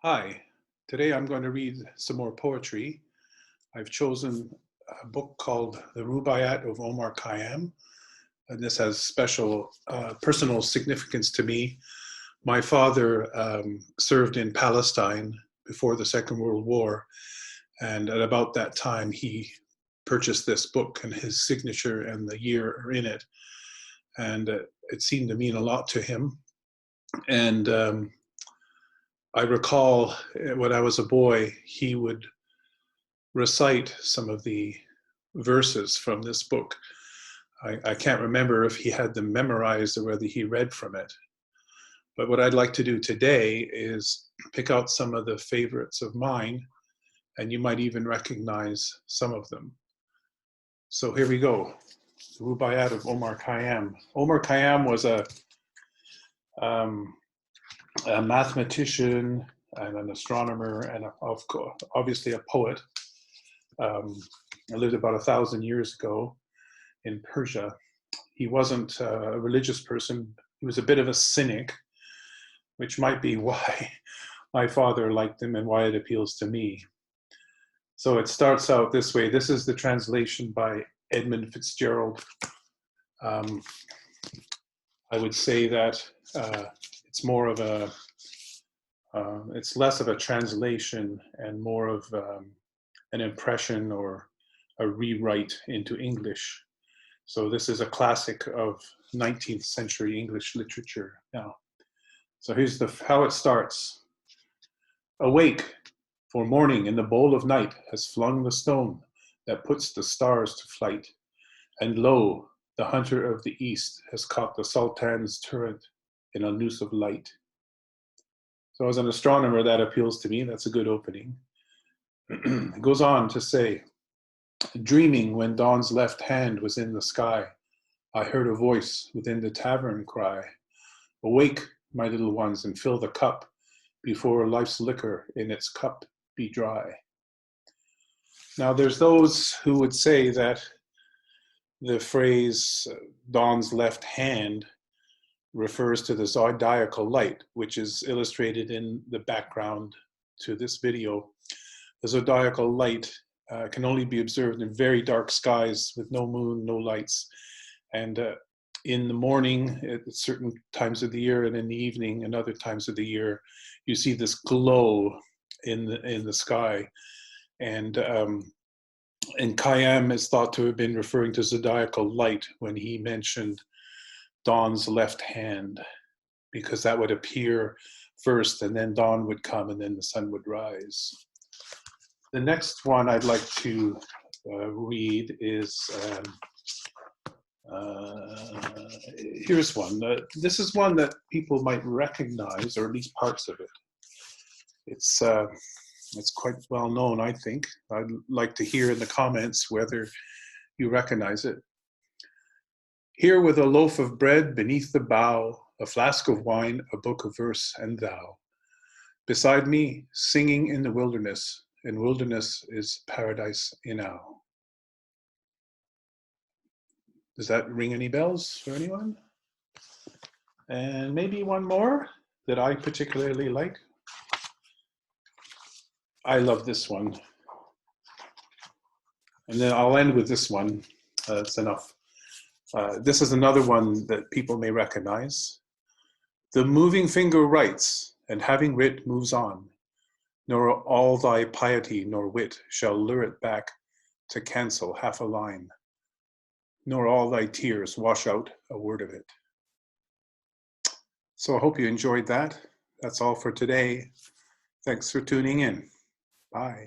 Hi, today I'm going to read some more poetry. I've chosen a book called The Rubaiyat of Omar Khayyam, and this has special personal significance to me. My father served in Palestine before the Second World War, and at about that time he purchased this book, and his signature and the year are in it. And it seemed to mean a lot to him. And I recall when I was a boy, he would recite some of the verses from this book. I can't remember if he had them memorized or whether he read from it. But what I'd like to do today is pick out some of the favorites of mine, and you might even recognize some of them. So here we go. The Rubaiyat of Omar Khayyam. Omar Khayyam was a mathematician and an astronomer and obviously a poet. I lived about 1,000 years ago in Persia. He wasn't a religious person. He was a bit of a cynic, which might be why my father liked him and why it appeals to me. So it starts out this way. This is the translation by Edmund Fitzgerald. I would say that it's more of it's less of a translation and more of an impression or a rewrite into English. So this is a classic of 19th century English literature now. So here's how it starts. Awake, for morning in the bowl of night has flung the stone that puts the stars to flight. And lo, the hunter of the east has caught the Sultan's turret in a noose of light. So as an astronomer, that appeals to me. That's a good opening. It goes on to say, dreaming when dawn's left hand was in the sky, I heard a voice within the tavern cry, awake, my little ones, and fill the cup before life's liquor in its cup be dry. Now there's those who would say that the phrase dawn's left hand refers to the zodiacal light, which is illustrated in the background to this video. The zodiacal light can only be observed in very dark skies with no moon, no lights. And in the morning, at certain times of the year, and in the evening and other times of the year, you see this glow in the sky. And Khayyam is thought to have been referring to zodiacal light when he mentioned dawn's left hand, because that would appear first, and then dawn would come, and then the sun would rise. The next one I'd like to read is, here's one. This is one that people might recognize, or at least parts of it. It's quite well known, I think. I'd like to hear in the comments whether you recognize it. Here with a loaf of bread beneath the bough, a flask of wine, a book of verse, and thou. Beside me, singing in the wilderness, and wilderness is paradise enow. Does that ring any bells for anyone? And maybe one more that I particularly like. I love this one. And then I'll end with this one. That's enough. This is another one that people may recognize. The moving finger writes, and having writ moves on, nor all thy piety nor wit shall lure it back to cancel half a line, nor all thy tears wash out a word of it. So I hope you enjoyed that. That's all for today. Thanks for tuning in. Bye.